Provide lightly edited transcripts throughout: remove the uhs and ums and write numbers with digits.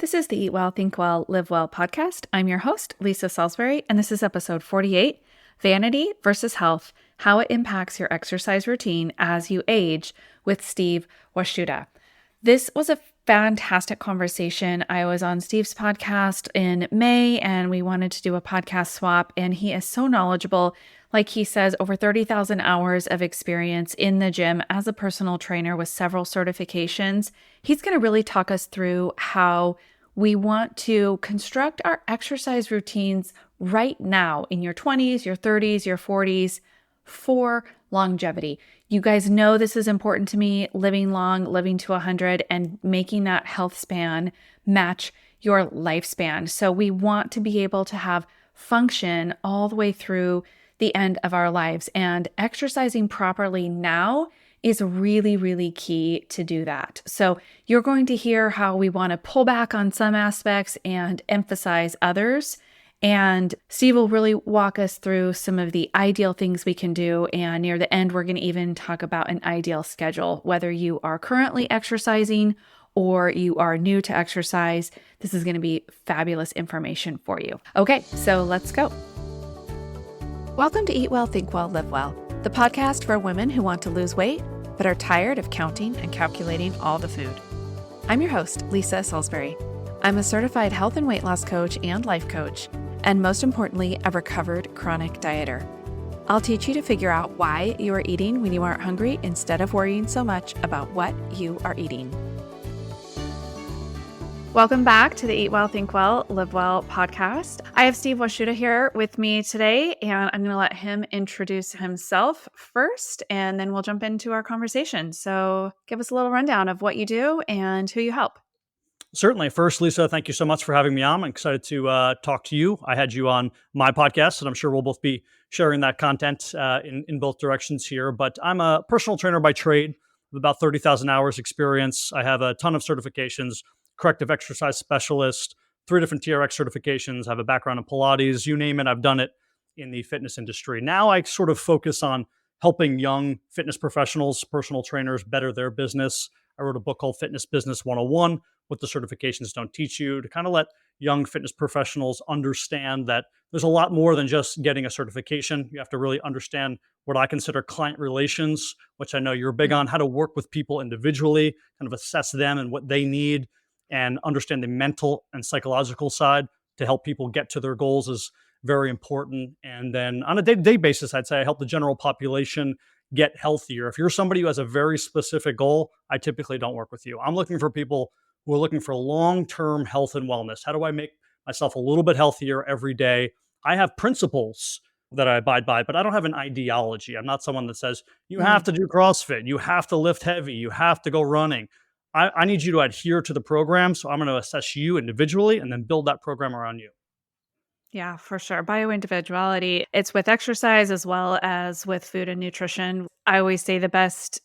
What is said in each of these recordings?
This is the Eat Well, Think Well, Live Well podcast. I'm your host, Lisa Salisbury, and this is episode 48, Vanity versus Health, How It Impacts Your Exercise Routine as You Age with Steve Washuta. This was a fantastic conversation. I was on Steve's podcast in May, and we wanted to do a podcast swap, and he is so knowledgeable. Like he says, over 30,000 hours of experience in the gym as a personal trainer with several certifications. He's going to really talk us through how we want to construct our exercise routines right now in your 20s, your 30s, your 40s for longevity. You guys know this is important to me, living long, living to 100, and making that health span match your lifespan. So we want to be able to have function all the way through the end of our lives, and exercising properly now is really, really key to do that. So you're going to hear how we want to pull back on some aspects and emphasize others. And Steve will really walk us through some of the ideal things we can do. And near the end, we're going to even talk about an ideal schedule. Whether you are currently exercising or you are new to exercise, this is going to be fabulous information for you. Okay, so let's go. Welcome to Eat Well, Think Well, Live Well, the podcast for women who want to lose weight but are tired of counting and calculating all the food. I'm your host, Lisa Salisbury. I'm a certified health and weight loss coach and life coach, and most importantly, a recovered chronic dieter. I'll teach you to figure out why you are eating when you aren't hungry instead of worrying so much about what you are eating. Welcome back to the Eat Well, Think Well, Live Well podcast. I have Steve Washuta here with me today, and I'm going to let him introduce himself first, and then we'll jump into our conversation. So give us a little rundown of what you do and who you help. Certainly. First, Lisa, thank you so much for having me on. I'm excited to talk to you. I had you on my podcast, and I'm sure we'll both be sharing that content in both directions here. But I'm a personal trainer by trade with about 30,000 hours experience. I have a ton of certifications, corrective exercise specialist, 3 different TRX certifications, have a background in Pilates, you name it, I've done it in the fitness industry. Now I sort of focus on helping young fitness professionals, personal trainers better their business. I wrote a book called Fitness Business 101, What the Certifications Don't Teach You, to kind of let young fitness professionals understand that there's a lot more than just getting a certification. You have to really understand what I consider client relations, which I know you're big on, how to work with people individually, kind of assess them and what they need, and understand the mental and psychological side to help people get to their goals is very important. And then on a day-to-day basis, I'd say I help the general population get healthier. If you're somebody who has a very specific goal, I typically don't work with you. I'm looking for people who are looking for long-term health and wellness. How do I make myself a little bit healthier every day? I have principles that I abide by, but I don't have an ideology. I'm not someone that says, you have to do CrossFit, you have to lift heavy, you have to go running. I need you to adhere to the program. So I'm going to assess you individually and then build that program around you. Yeah, for sure. Bioindividuality, it's with exercise as well as with food and nutrition. I always say the best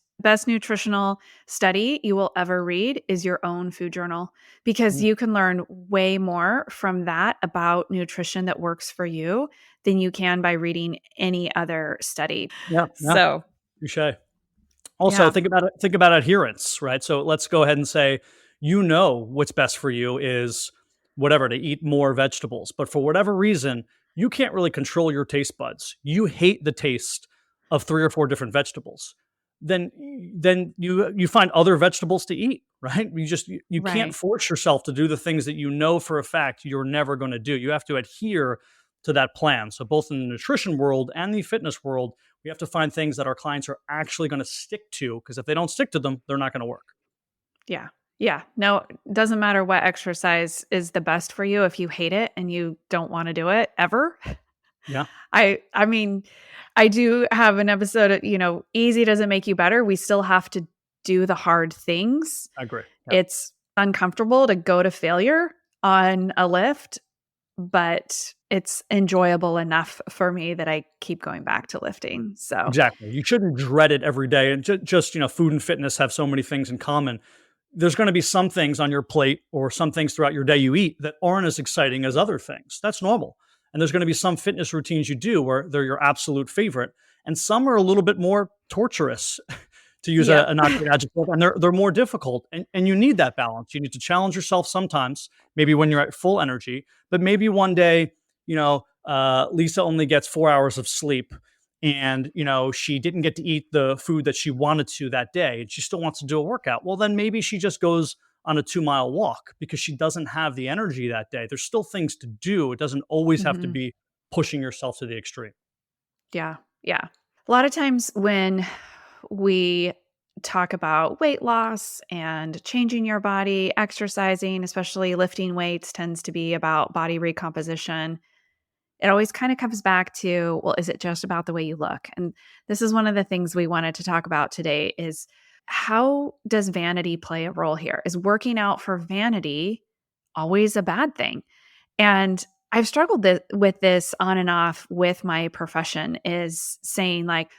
nutritional study you will ever read is your own food journal, because you can learn way more from that about nutrition that works for you than you can by reading any other study. Yeah. So, touche. Also, think about adherence, right? So let's go ahead and say, you know, what's best for you is whatever, to eat more vegetables. But for whatever reason, you can't really control your taste buds. You hate the taste of 3 or 4 different vegetables. Then you find other vegetables to eat, right? You can't force yourself to do the things that you know for a fact you're never going to do. You have to adhere to that plan. So both in the nutrition world and the fitness world, we have to find things that our clients are actually going to stick to, because if they don't stick to them, they're not going to work. Yeah. Yeah. No, it doesn't matter what exercise is the best for you if you hate it and you don't want to do it ever. Yeah. I mean, I do have an episode of, easy doesn't make you better. We still have to do the hard things. I agree. Yeah. It's uncomfortable to go to failure on a lift, but it's enjoyable enough for me that I keep going back to lifting. So exactly. You shouldn't dread it every day. And just food and fitness have so many things in common. There's going to be some things on your plate or some things throughout your day you eat that aren't as exciting as other things. That's normal. And there's going to be some fitness routines you do where they're your absolute favorite. And some are a little bit more torturous to use Yeah. a not great adjective, and they're more difficult. And you need that balance. You need to challenge yourself sometimes, maybe when you're at full energy, but maybe one day, Lisa only gets 4 hours of sleep, and she didn't get to eat the food that she wanted to that day, and she still wants to do a workout. Well, then maybe she just goes on a 2 mile walk because she doesn't have the energy that day. There's still things to do. It doesn't always have to Hmm. be pushing yourself to the extreme. Yeah. Yeah. A lot of times when we talk about weight loss and changing your body, exercising, especially lifting weights, tends to be about body recomposition. It always kind of comes back to, well, is it just about the way you look? And this is one of the things we wanted to talk about today is how does vanity play a role here? Is working out for vanity always a bad thing? And I've struggled with this on and off with my profession, is saying like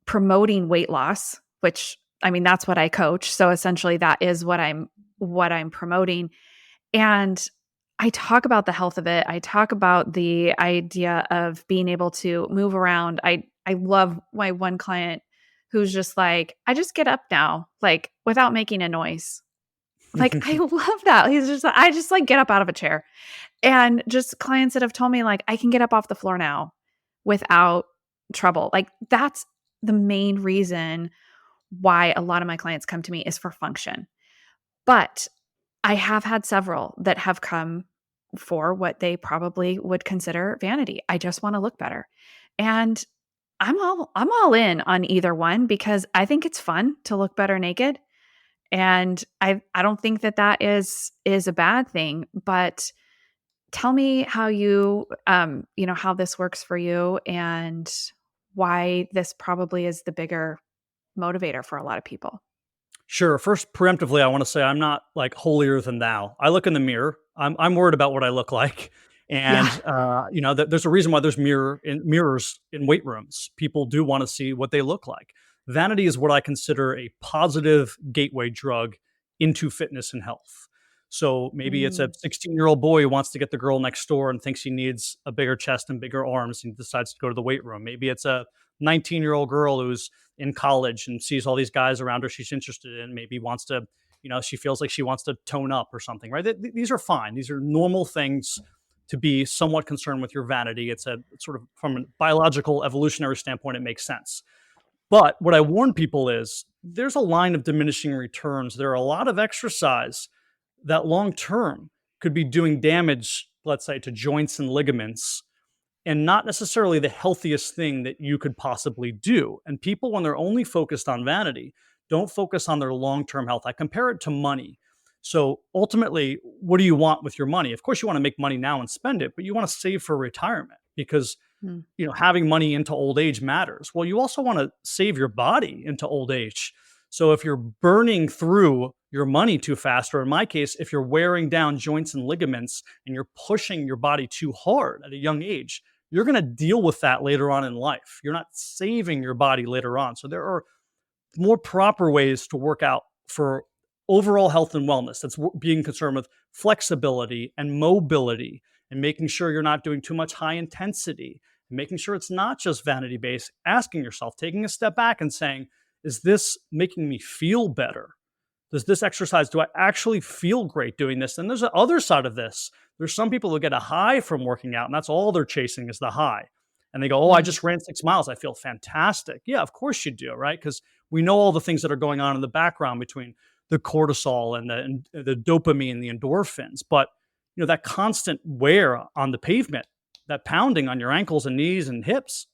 promoting weight loss, which I mean that's what I coach. So essentially that is what I'm promoting. And I talk about the health of it. I talk about the idea of being able to move around. I love my one client who's just like, I just get up now, like without making a noise. Like I love that. He's just I just like get up out of a chair. And just clients that have told me like I can get up off the floor now without trouble. Like that's the main reason why a lot of my clients come to me is for function. But I have had several that have come for what they probably would consider vanity. I just want to look better. And I'm all in on either one because I think it's fun to look better naked. And I don't think that is a bad thing, but tell me how how this works for you and why this probably is the bigger motivator for a lot of people. Sure. First, preemptively, I want to say I'm not like holier than thou. I look in the mirror. I'm worried about what I look like, Yeah. and there's a reason why there's mirrors in weight rooms. People do want to see what they look like. Vanity is what I consider a positive gateway drug into fitness and health. So maybe it's a Mm. 16-year-old boy who wants to get the girl next door and thinks he needs a bigger chest and bigger arms and decides to go to the weight room. Maybe it's a 19-year-old girl who's in college and sees all these guys around her she's interested in, maybe wants to, she feels like she wants to tone up or something, right? These are fine. These are normal things to be somewhat concerned with your vanity. It's sort of from a biological evolutionary standpoint, it makes sense. But what I warn people is there's a line of diminishing returns. There are a lot of exercise that long term could be doing damage, let's say, to joints and ligaments, and not necessarily the healthiest thing that you could possibly do. And people, when they're only focused on vanity, don't focus on their long term health. I compare it to money. So ultimately, what do you want with your money? Of course, you want to make money now and spend it, but you want to save for retirement because Mm. having money into old age matters. Well, you also want to save your body into old age. So if you're burning through your money too fast, or in my case, if you're wearing down joints and ligaments and you're pushing your body too hard at a young age, you're going to deal with that later on in life. You're not saving your body later on. So there are more proper ways to work out for overall health and wellness. That's being concerned with flexibility and mobility and making sure you're not doing too much high intensity, and making sure it's not just vanity based, asking yourself, taking a step back and saying, is this making me feel better? Does this exercise, do I actually feel great doing this? And there's the other side of this. There's some people who get a high from working out, and that's all they're chasing is the high. And they go, oh, I Mm. just ran 6 miles. I feel fantastic. Yeah, of course you do, right? Because we know all the things that are going on in the background between the cortisol and the dopamine, the endorphins. But that constant wear on the pavement, that pounding on your ankles and knees and hips,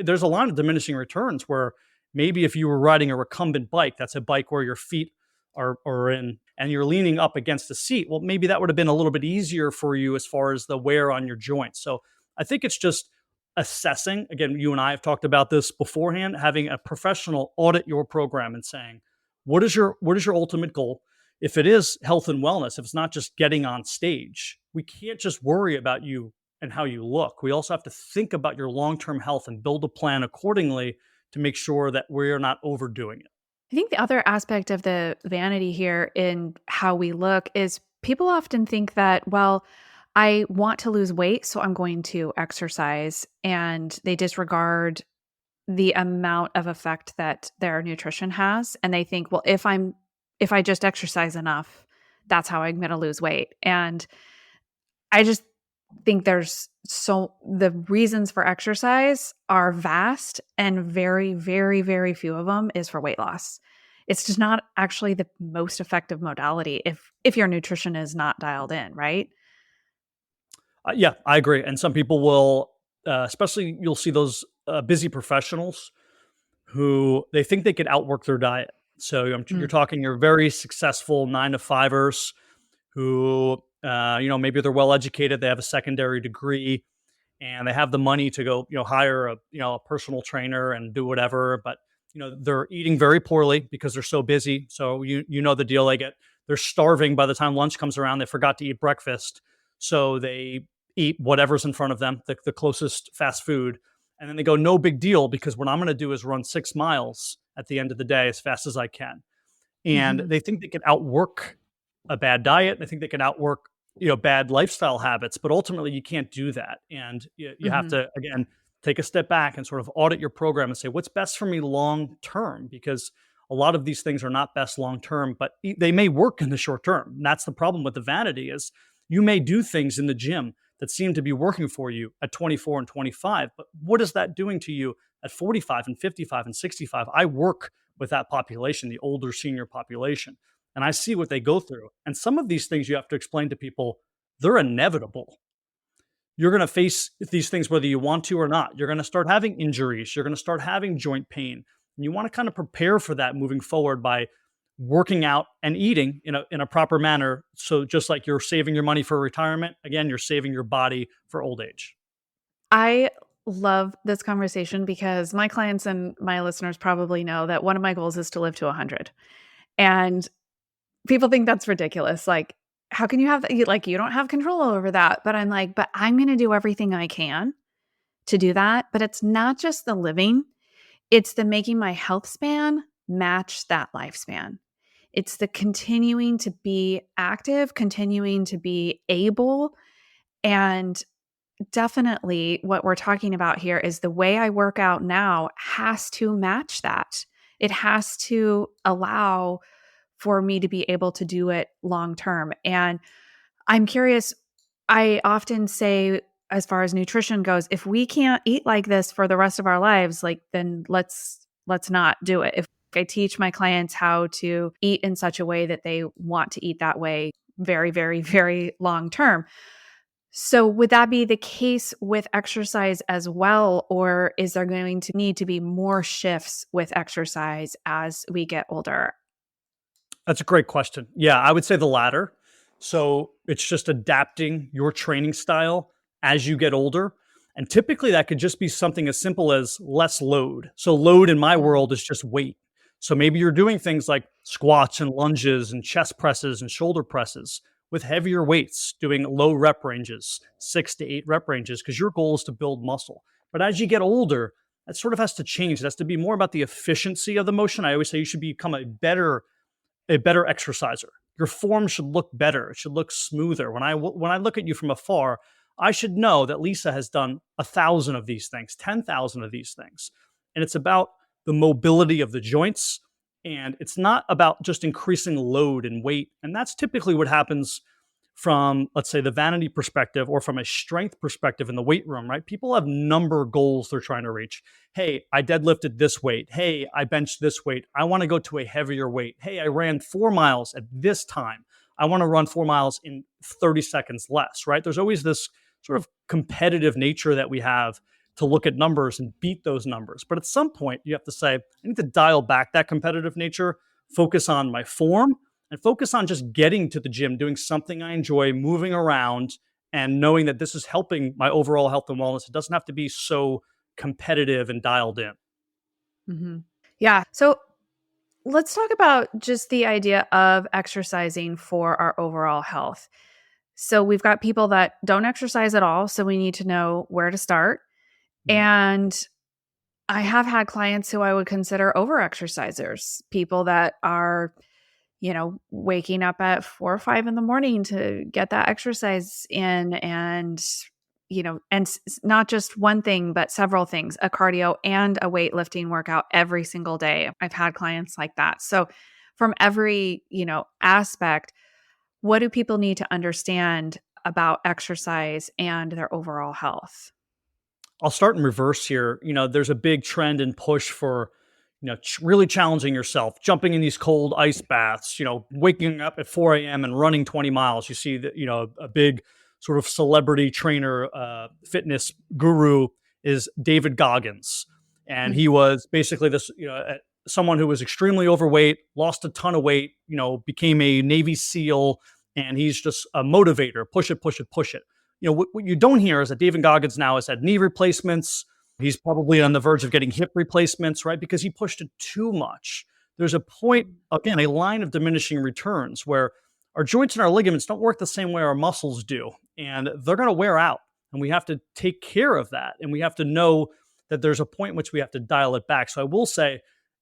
there's a line of diminishing returns where maybe if you were riding a recumbent bike, that's a bike where your feet are in and you're leaning up against the seat. Well, maybe that would have been a little bit easier for you as far as the wear on your joints. So I think it's just assessing. Again, you and I have talked about this beforehand, having a professional audit your program and saying, what is your ultimate goal? If it is health and wellness, if it's not just getting on stage, we can't just worry about you and how you look. We also have to think about your long-term health and build a plan accordingly to make sure that we're not overdoing it. I think the other aspect of the vanity here in how we look is people often think that, well, I want to lose weight, so I'm going to exercise, and they disregard the amount of effect that their nutrition has. And they think, well, if I just exercise enough, that's how I'm going to lose weight. And I just think the reasons for exercise are vast, and very, very, very few of them is for weight loss. It's just not actually the most effective modality if your nutrition is not dialed in, right? Yeah, I agree. And some people will, especially you'll see those busy professionals who they think they could outwork their diet. So you're Mm. talking your very successful 9 to 5ers who, maybe they're well educated, they have a secondary degree, and they have the money to go, hire a personal trainer and do whatever. But they're eating very poorly because they're so busy. So the deal. They're starving by the time lunch comes around. They forgot to eat breakfast, so they eat whatever's in front of them, the closest fast food, and then they go, no big deal, because what I'm going to do is run 6 miles at the end of the day as fast as I can. And Mhm. they think they can outwork a bad diet. They think they can outwork, bad lifestyle habits, but ultimately you can't do that. And you have Mhm. to, again, take a step back and sort of audit your program and say, what's best for me long term? Because a lot of these things are not best long term, but they may work in the short term. And that's the problem with the vanity is you may do things in the gym that seem to be working for you at 24 and 25, but what is that doing to you at 45 and 55 and 65? I work with that population, the older senior population, and I see what they go through. And some of these things you have to explain to people, they're inevitable. You're going to face these things whether you want to or not. You're going to start having injuries. You're going to start having joint pain. And you want to kind of prepare for that moving forward by working out and eating in a proper manner. So just like you're saving your money for retirement, again, you're saving your body for old age. I love this conversation because my clients and my listeners probably know that one of my goals is to live to 100. And people think that's ridiculous. Like, how can you have that? You don't have control over that. But I'm like, but I'm going to do everything I can to do that. But it's not just the living, it's the making my health span match that lifespan. It's the continuing to be active, continuing to be able. And definitely what we're talking about here is the way I work out now has to match that. It has to allow for me to be able to do it long term. And I'm curious, I often say, as far as nutrition goes, if we can't eat like this for the rest of our lives, like then let's not do it. If I teach my clients how to eat in such a way that they want to eat that way very, very, very long term. So would that be the case with exercise as well? Or is there going to need to be more shifts with exercise as we get older? That's a great question. Yeah, I would say the latter. So it's just adapting your training style as you get older. And typically that could just be something as simple as less load. So load in my Mm. world is just weight. So maybe you're doing things like squats and lunges and chest presses and shoulder presses with heavier weights, doing low rep ranges, 6 to 8 rep ranges, because your goal is to build muscle. But as you get older, that sort of has to change. It has to be more about the efficiency of the motion. I always say you should become a better exerciser. Your form should look better. It should look smoother. When I look at you from afar, I should know that Lisa has done 1,000 of these things, 10,000 of these things, and it's about the mobility of the joints, and it's not about just increasing load and weight. And that's typically what happens from, let's say, the vanity perspective or from a strength perspective in the weight room, right? People have number goals they're trying to reach. Hey, I deadlifted this weight. Hey, I benched this weight. I want to go to a heavier weight. Hey, I ran 4 miles at this time. I want to run 4 miles in 30 seconds less, right? There's always this sort of competitive nature that we have to look at numbers and beat those numbers. But at some point, you have to say, I need to dial back that competitive nature, focus on my form, and focus on just getting to the gym, doing something I enjoy, moving around, and knowing that this is helping my overall health and wellness. It doesn't have to be so competitive and dialed in. Hmm. Yeah. So let's talk about just the idea of exercising for our overall health. So we've got people that don't exercise at all. So we need to know where to start. Mhm. And I have had clients who I would consider over exercisers, people that are, waking up at 4 or 5 in the morning to get that exercise in and, and not just one thing, but several things, a cardio and a weightlifting workout every single day. I've had clients like that. So from every, aspect, what do people need to understand about exercise and their overall health? I'll start in reverse here. There's a big trend and push for, really challenging yourself, jumping in these cold ice baths, waking up at 4 a.m. and running 20 miles. You see that, a big sort of celebrity trainer, fitness guru is David Goggins. And he was basically this, someone who was extremely overweight, lost a ton of weight, became a Navy SEAL, and he's just a motivator, push it, push it, push it. What you don't hear is that David Goggins now has had knee replacements. He's probably on the verge of getting hip replacements, right? Because he pushed it too much. There's a point, again, a line of diminishing returns where our joints and our ligaments don't work the same way our muscles do, and they're going to wear out. And we have to take care of that. And we have to know that there's a point in which we have to dial it back. So I will say,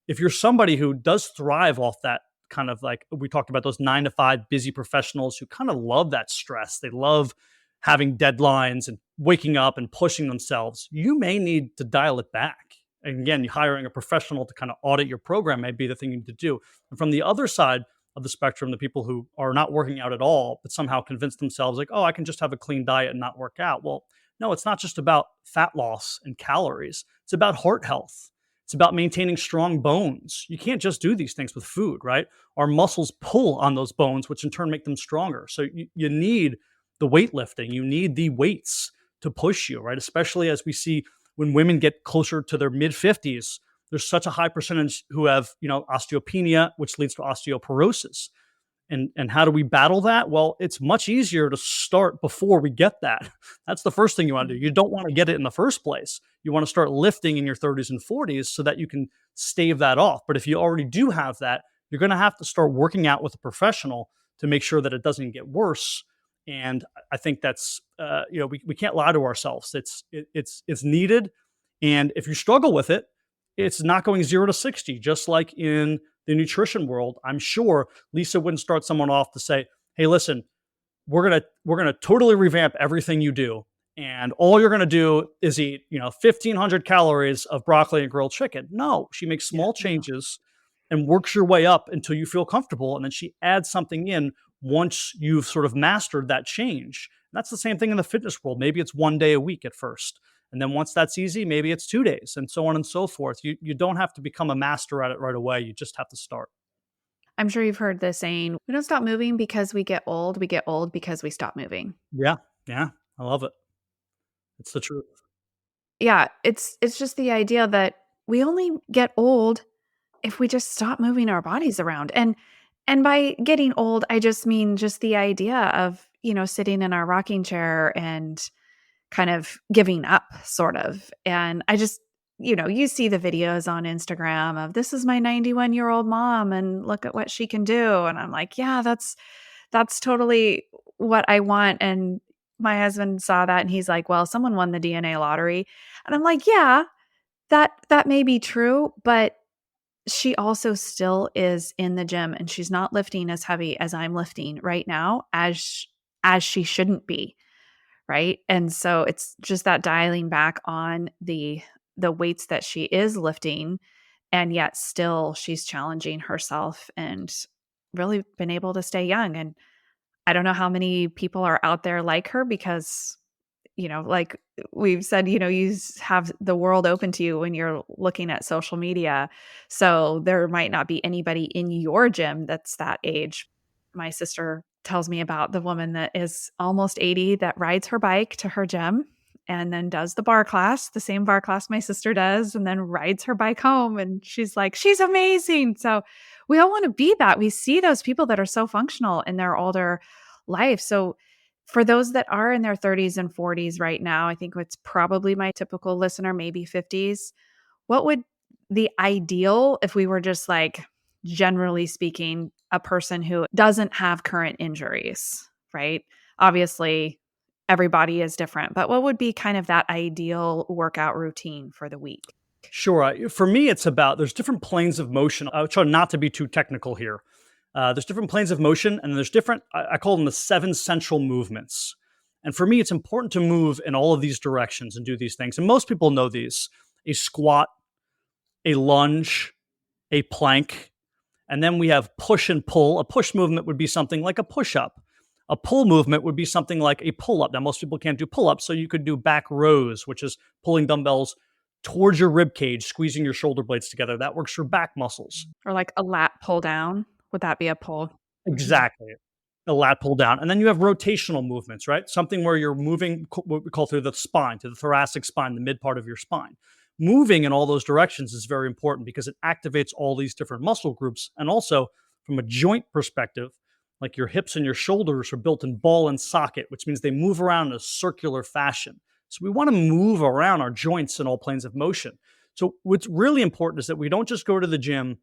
if you're somebody who does thrive off that kind of, like we talked about, those 9 to 5 busy professionals who kind of love that stress, they love having deadlines and waking up and pushing themselves, you may need to dial it back. And again, hiring a professional to kind of audit your program may be the thing you need to do. And from the other side of the spectrum, the people who are not working out at all, but somehow convince themselves like, oh, I can just have a clean diet and not work out. Well, no, it's not just about fat loss and calories. It's about heart health. It's about maintaining strong bones. You can't just do these things with food, right? Our muscles pull on those bones, which in turn make them stronger. So you need the weightlifting, you need the weights to push you, right? Especially as we see when women get closer to their mid 50s, there's such a high percentage who have, osteopenia, which leads to osteoporosis. And how do we battle that? Well, it's much easier to start before we get that. That's the first thing you want to do. You don't want to get it in the first place. You want to start lifting in your 30s and 40s so that you can stave that off. But if you already do have that, you're going to have to start working out with a professional to make sure that it doesn't get worse. And I think that's, we can't lie to ourselves. It's needed. And if you struggle with it, it's not going 0 to 60, just like in the nutrition world. I'm sure Lisa wouldn't start someone off to say, hey, listen, we're going to totally revamp everything you do. And all you're going to do is eat, 1,500 calories of broccoli and grilled chicken. No, she makes small changes and works your way up until you feel comfortable. And then she adds something in once you've sort of mastered that change. And that's the same thing in the fitness world. Maybe it's 1 day a week at first. And then once that's easy, maybe it's 2 days, and so on and so forth. You don't have to become a master at it right away. You just have to start. I'm sure you've heard the saying, we don't stop moving because we get old. We get old because we stop moving. Yeah. Yeah. I love it. It's the truth. Yeah. It's just the idea that we only get old if we just stop moving our bodies around. And by getting old, I just mean just the idea of, sitting in our rocking chair and kind of giving up, sort of. And I just, you see the videos on Instagram of, this is my 91-year-old mom and look at what she can do. And I'm like, yeah, that's totally what I want. And my husband saw that and he's like, well, someone won the DNA lottery. And I'm like, yeah, that may be true, but she also still is in the gym and she's not lifting as heavy as I'm lifting right now, as she shouldn't be. Right. And so it's just that dialing back on the weights that she is lifting, and yet still she's challenging herself and really been able to stay young. And I don't know how many people are out there like her because, like we've said, you have the world open to you when you're looking at social media. So there might not be anybody in your gym that's that age. My sister tells me about the woman that is almost 80 that rides her bike to her gym and then does the bar class, the same bar class my sister does, and then rides her bike home. And she's like, she's amazing. So we all want to be that. We see those people that are so functional in their older life. So for those that are in their 30s and 40s right now, I think it's probably my typical listener, maybe 50s. What would the ideal, if we were just like, generally speaking, a person who doesn't have current injuries, right? Obviously, everybody is different, but what would be kind of that ideal workout routine for the week? Sure. For me, it's about, there's different planes of motion. I'll try not to be too technical here. There's different planes of motion, and there's different, I call them the 7 central movements. And for me, it's important to move in all of these directions and do these things. And most people know these: a squat, a lunge, a plank. And then we have push and pull. A push movement would be something like a push-up. A pull movement would be something like a pull-up. Now, most people can't do pull-ups, so you could do back rows, which is pulling dumbbells towards your rib cage, squeezing your shoulder blades together. That works for back muscles. Or like a lat pull down. Would that be a pull? Exactly. A lat pull down. And then you have rotational movements, right? Something where you're moving what we call through the spine, to the thoracic spine, the mid part of your spine. Moving in all those directions is very important because it activates all these different muscle groups. And also from a joint perspective, like your hips and your shoulders are built in ball and socket, which means they move around in a circular fashion. So we want to move around our joints in all planes of motion. So what's really important is that we don't just go to the gym,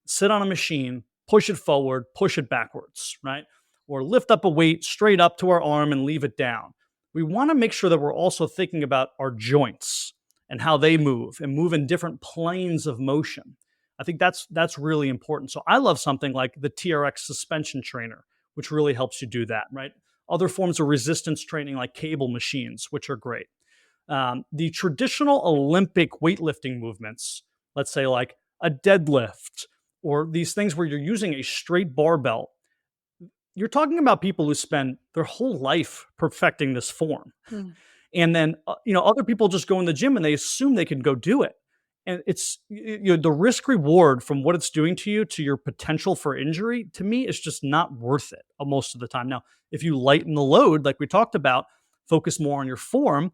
sit on a machine, push it forward, push it backwards, right? Or lift up a weight straight up to our arm and leave it down. We want to make sure that we're also thinking about our joints and how they move and move in different planes of motion. I think that's really important. So I love something like the TRX suspension trainer, which really helps you do that, right? Other forms of resistance training like cable machines, which are great. The traditional Olympic weightlifting movements, let's say like a deadlift or these things where you're using a straight barbell, you're talking about people who spend their whole life perfecting this form. And then, other people just go in the gym and they assume they can go do it. And it's, the risk reward from what it's doing to you, to your potential for injury, to me, is just not worth it most of the time. Now, if you lighten the load, like we talked about, focus more on your form,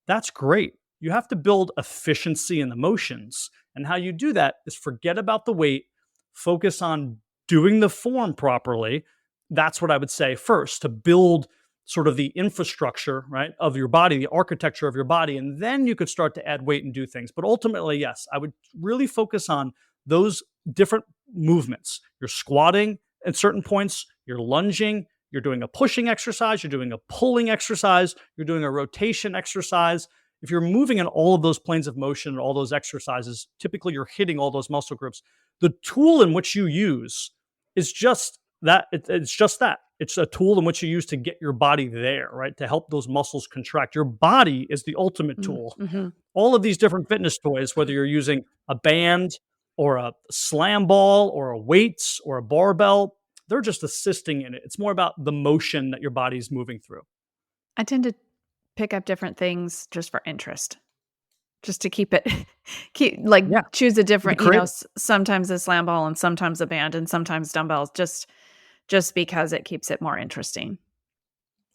that's great. You have to build efficiency in the motions. And how you do that is forget about the weight, focus on doing the form properly. That's what I would say first, to build sort of the infrastructure, right, of your body, the architecture of your body, and then you could start to add weight and do things. But ultimately, yes, I would really focus on those different movements. You're squatting at certain points, you're lunging, you're doing a pushing exercise, you're doing a pulling exercise, you're doing a rotation exercise. If you're moving in all of those planes of motion and all those exercises, typically you're hitting all those muscle groups. The tool in which you use is just that. It's just that. It's a tool in which you use to get your body there, right? To help those muscles contract. Your body is the ultimate tool. Mm-hmm. All of these different fitness toys, whether you're using a band or a slam ball or a weights or a barbell, they're just assisting in it. It's more about the motion that your body's moving through. I tend to pick up different things just for interest, just to keep choose a different, sometimes a slam ball and sometimes a band and sometimes dumbbells, just because it keeps it more interesting.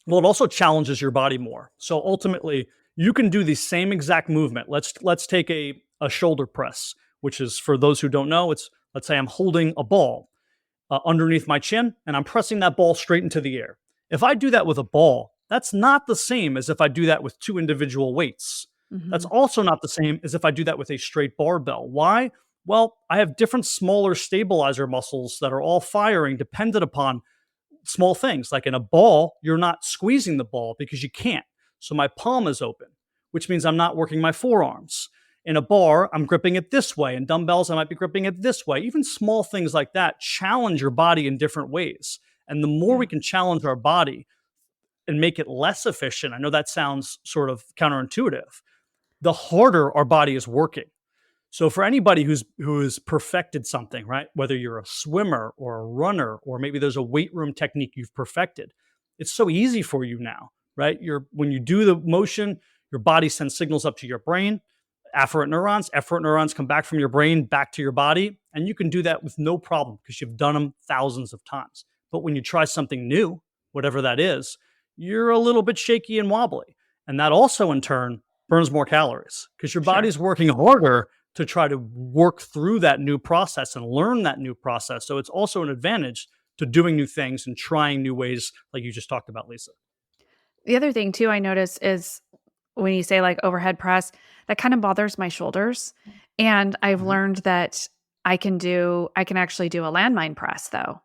Well, it also challenges your body more. So ultimately, you can do the same exact movement. Let's take a shoulder press, which is, for those who don't know, it's, let's say I'm holding a ball underneath my chin and I'm pressing that ball straight into the air. If I do that with a ball, that's not the same as if I do that with two individual weights. Mm-hmm. That's also not the same as if I do that with a straight barbell. Why? Well, I have different smaller stabilizer muscles that are all firing dependent upon small things. Like in a ball, you're not squeezing the ball because you can't. So my palm is open, which means I'm not working my forearms. In a bar, I'm gripping it this way. In dumbbells, I might be gripping it this way. Even small things like that challenge your body in different ways. And the more we can challenge our body and make it less efficient, I know that sounds sort of counterintuitive, the harder our body is working. So for anybody who's perfected something, right, whether you're a swimmer or a runner, or maybe there's a weight room technique you've perfected, it's so easy for you now, right? When you do the motion, your body sends signals up to your brain, afferent neurons come back from your brain back to your body, and you can do that with no problem because you've done them thousands of times. But when you try something new, whatever that is, you're a little bit shaky and wobbly. And that also in turn burns more calories because your body's working harder to try to work through that new process and learn that new process. So it's also an advantage to doing new things and trying new ways, like you just talked about, Lisa. The other thing too I notice is when you say like overhead press, that kind of bothers my shoulders. And I've learned that I can actually do a landmine press though.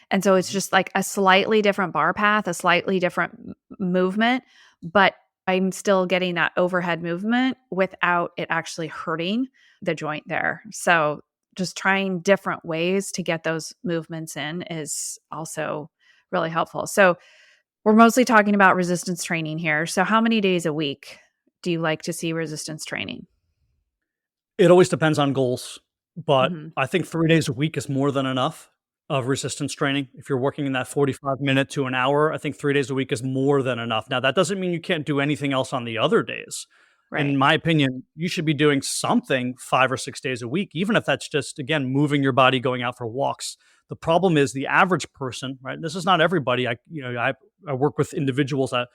And so it's just like a slightly different bar path, a slightly different movement, but I'm still getting that overhead movement without it actually hurting the joint there. So just trying different ways to get those movements in is also really helpful. So We're mostly talking about resistance training here. So how many days a week do you like to see resistance training? It always depends on goals, but Mhm. I think 3 days a week is more than enough of resistance training. If you're working in that 45 minute to an hour, I think 3 days a week is more than enough. Now, that doesn't mean you can't do anything else on the other days. Right. In my opinion, you should be doing something 5 or 6 days a week, even if that's just, again, moving your body, going out for walks. The problem is the average person, right? This is not everybody. I work with individuals that,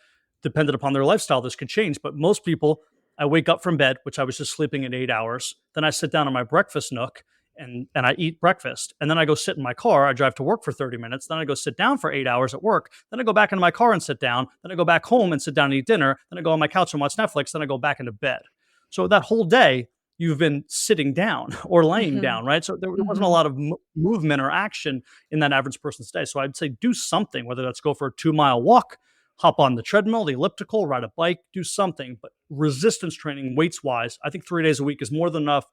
dependent upon their lifestyle, this could change, but most people, I wake up from bed, which I was just sleeping in 8 hours. Then I sit down on my breakfast nook and I eat breakfast. And then I go sit in my car. I drive to work for 30 minutes. Then I go sit down for 8 hours at work. Then I go back into my car and sit down. Then I go back home and sit down and eat dinner. Then I go on my couch and watch Netflix. Then I go back into bed. So that whole day, you've been sitting down or laying Mhm. down, right? So there wasn't a Mhm. lot of movement or action in that average person's day. So I'd say do something, whether that's go for a 2 mile walk, hop on the treadmill, the elliptical, ride a bike, do something. But resistance training, weights wise, I think 3 days a week is more than enough.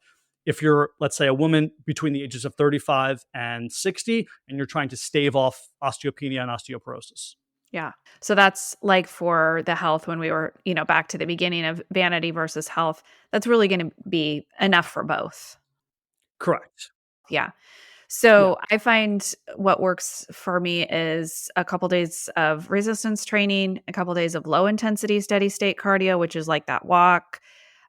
If you're, let's say, a woman between the ages of 35 and 60, and you're trying to stave off osteopenia and osteoporosis. Yeah. So that's like for the health when we were, back to the beginning of vanity versus health, that's really going to be enough for both. Correct. Yeah. Yeah. So I find what works for me is a couple days of resistance training, a couple days of low intensity steady state cardio, which is like that walk.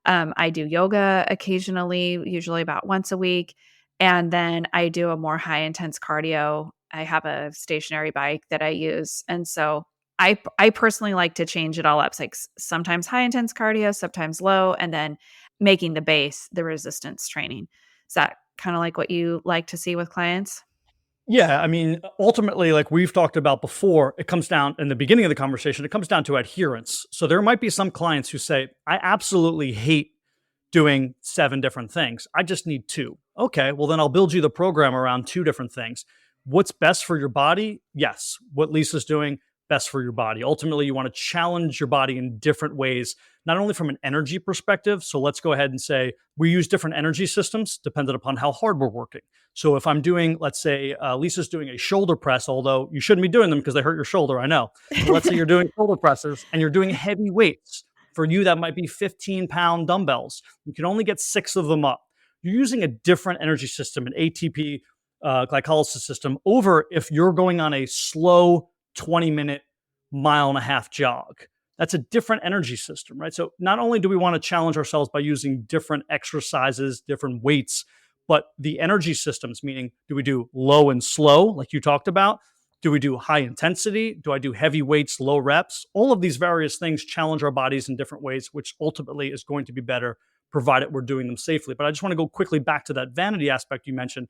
I do yoga occasionally, usually about once a week. And then I do a more high intense cardio. I have a stationary bike that I use. And so I personally like to change it all up. It's like sometimes high intense cardio, sometimes low, and then making the base the resistance training. Is that kind of like what you like to see with clients? Yeah, I mean, ultimately, like we've talked about before, it comes down in the beginning of the conversation, it comes down to adherence. So there might be some clients who say, I absolutely hate doing 7 different things. I just need 2. Okay, well, then I'll build you the program around 2 different things. What's best for your body? Yes. What Lisa's doing, best for your body. Ultimately, you want to challenge your body in different ways, not only from an energy perspective. So let's go ahead and say we use different energy systems dependent upon how hard we're working. So if I'm doing, let's say, Lisa's doing a shoulder press, although you shouldn't be doing them because they hurt your shoulder, I know. But let's say you're doing shoulder presses and you're doing heavy weights. For you, that might be 15-pound dumbbells. You can only get 6 of them up. You're using a different energy system, an ATP glycolysis system, over if you're going on a slow 20-minute mile and a half jog. That's a different energy system, right? So not only do we want to challenge ourselves by using different exercises, different weights, but the energy systems, meaning do we do low and slow, like you talked about? Do we do high intensity? Do I do heavy weights, low reps? All of these various things challenge our bodies in different ways, which ultimately is going to be better provided we're doing them safely. But I just want to go quickly back to that vanity aspect you mentioned.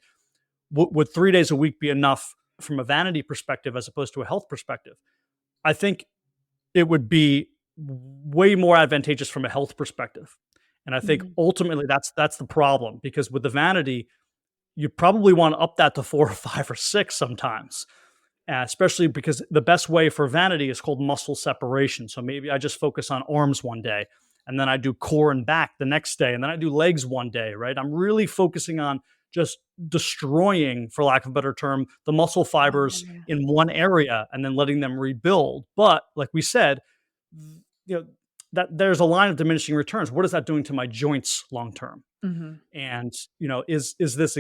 Would 3 days a week be enough from a vanity perspective as opposed to a health perspective? I think it would be way more advantageous from a health perspective. And I think Mhm. ultimately that's the problem, because with the vanity, you probably want to up that to 4 or 5 or 6 sometimes, especially because the best way for vanity is called muscle separation. So maybe I just focus on arms one day, and then I do core and back the next day, and then I do legs one day, right? I'm really focusing on just destroying, for lack of a better term, the muscle fibers Yeah. in one area and then letting them rebuild. But like we said, you know, that there's a line of diminishing returns. What is that doing to my joints long term? Mhm. And is this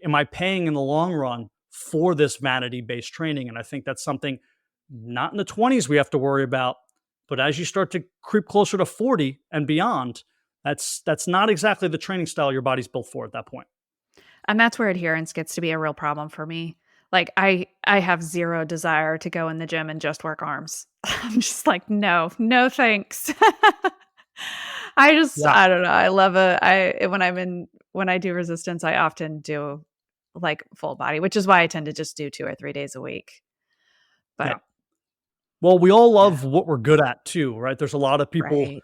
am I paying in the long run for this vanity based training? And I think that's something not in the 20s we have to worry about, but as you start to creep closer to 40 and beyond, that's not exactly the training style your body's built for at that point. And that's where adherence gets to be a real problem for me. Like I have zero desire to go in the gym and just work arms. I'm just like, no, no thanks. Yeah. I don't know. I love when I do resistance, I often do like full body, which is why I tend to just do 2 or 3 days a week. Yeah. But Well, we all yeah, love what we're good at too, right? There's a lot of people right.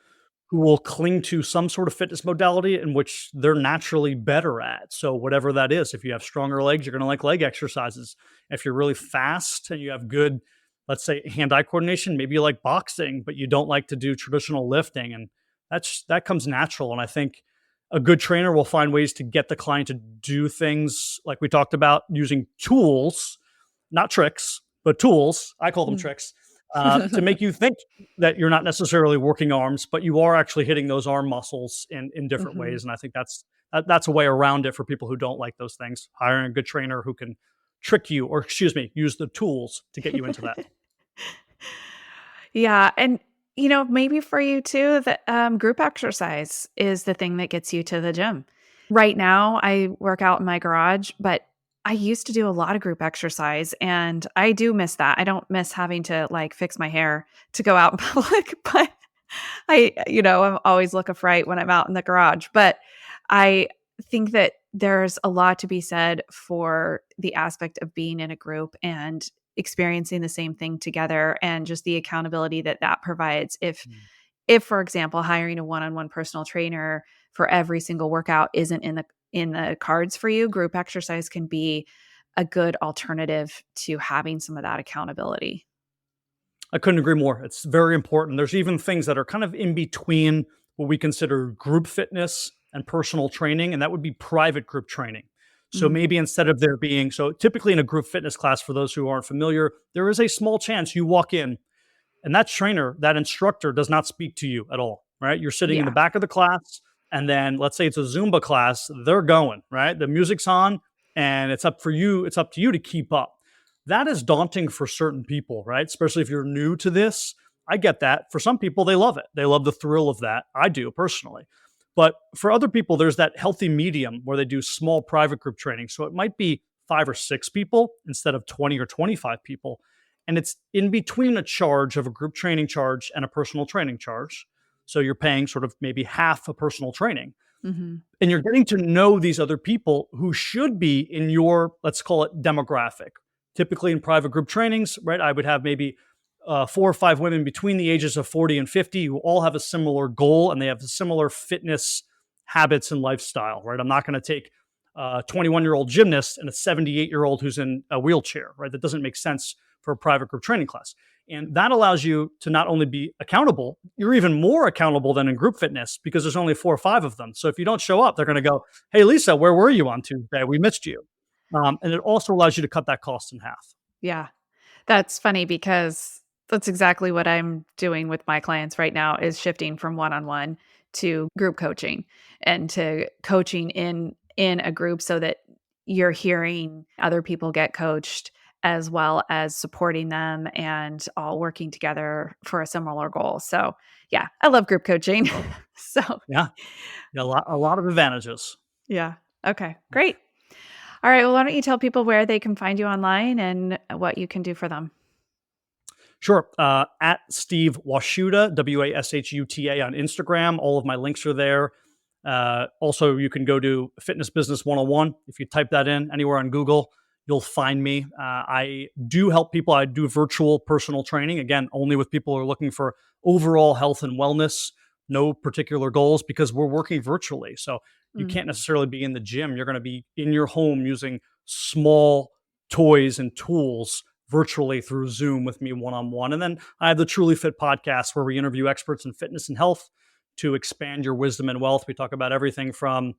who will cling to some sort of fitness modality in which they're naturally better at. So whatever that is, if you have stronger legs, you're going to like leg exercises. If you're really fast and you have good, let's say, hand-eye coordination, maybe you like boxing, but you don't like to do traditional lifting, and that comes natural. And I think a good trainer will find ways to get the client to do things like we talked about, using tools, not tricks, but tools. I call them Mm. tricks, to make you think that you're not necessarily working arms, but you are actually hitting those arm muscles in different Mhm. ways. And I think that's a way around it for people who don't like those things. Hiring a good trainer who can trick you, or excuse me, use the tools to get you into that. Yeah, and, maybe for you too, that, group exercise is the thing that gets you to the gym. Right now, I work out in my garage, but I used to do a lot of group exercise, and I do miss that. I don't miss having to, like, fix my hair to go out in public, but I always look a fright when I'm out in the garage, but I think that there's a lot to be said for the aspect of being in a group and experiencing the same thing together and just the accountability that that provides. If, for example, hiring a one-on-one personal trainer for every single workout isn't in the cards for you, group exercise can be a good alternative to having some of that accountability. I couldn't agree more. It's very important. There's even things that are kind of in between what we consider group fitness and personal training, and that would be private group training. So Mm, maybe instead of there being, so typically in a group fitness class, for those who aren't familiar, there is a small chance you walk in and that trainer, that instructor does not speak to you at all, right? You're sitting in the yeah. back of the class, and then let's say it's a Zumba class, they're going, right? The music's on, and it's up to you to keep up. That is daunting for certain people, right? Especially if you're new to this. I get that. For some people, they love it. They love the thrill of that. I do personally. But for other people, there's that healthy medium where they do small private group training. So it might be 5 or 6 people instead of 20 or 25 people, and it's in between a charge of a group training charge and a personal training charge. So you're paying sort of maybe half a personal training, Mhm. and you're getting to know these other people who should be in your, let's call it, demographic. Typically in private group trainings, right, I would have maybe 4 or 5 women between the ages of 40 and 50 who all have a similar goal and they have similar fitness habits and lifestyle, right? I'm not going to take a 21-year-old gymnast and a 78-year-old who's in a wheelchair, right? That doesn't make sense for a private group training class. And that allows you to not only be accountable, you're even more accountable than in group fitness because there's only 4 or 5 of them. So if you don't show up, they're going to go, "Hey, Lisa, where were you on Tuesday? We missed you." And it also allows you to cut that cost in half. Yeah. That's funny because that's exactly what I'm doing with my clients right now is shifting from one-on-one to group coaching and to coaching in a group so that you're hearing other people get coached as well as supporting them and all working together for a similar goal. So, yeah, I love group coaching. So, Yeah, yeah, a lot of advantages. yeah. Okay, great. All right, well, why don't you tell people where they can find you online and what you can do for them? Sure. At Steve Washuta, Washuta on Instagram. All of my links are there. Also, you can go to Fitness Business 101. If you type that in anywhere on Google, you'll find me. I do help people. I do virtual personal training, again, only with people who are looking for overall health and wellness, no particular goals, because we're working virtually. So you Mm, can't necessarily be in the gym. You're going to be in your home using small toys and tools virtually through Zoom with me one on one. And then I have the Truly Fit podcast where we interview experts in fitness and health to expand your wisdom and wealth. We talk about everything from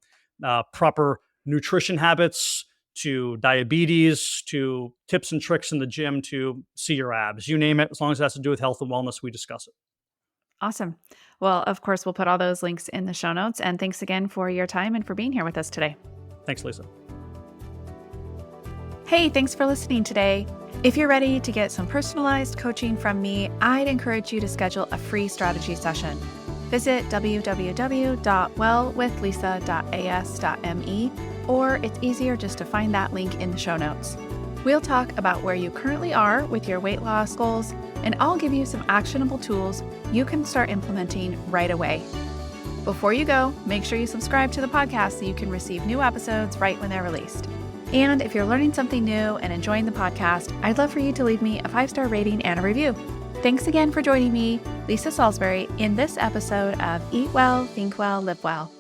proper nutrition habits to diabetes to tips and tricks in the gym to see your abs. You name it, as long as it has to do with health and wellness, we discuss it. awesome. Well, of course, we'll put all those links in the show notes. And thanks again for your time and for being here with us today. Thanks, Lisa. Hey, thanks for listening today. If you're ready to get some personalized coaching from me, I'd encourage you to schedule a free strategy session. Visit www.wellwithlisa.as.me, or it's easier just to find that link in the show notes. We'll talk about where you currently are with your weight loss goals, and I'll give you some actionable tools you can start implementing right away. Before you go, make sure you subscribe to the podcast so you can receive new episodes right when they're released. And if you're learning something new and enjoying the podcast, I'd love for you to leave me a 5-star rating and a review. Thanks again for joining me, Lisa Salisbury, in this episode of Eat Well, Think Well, Live Well.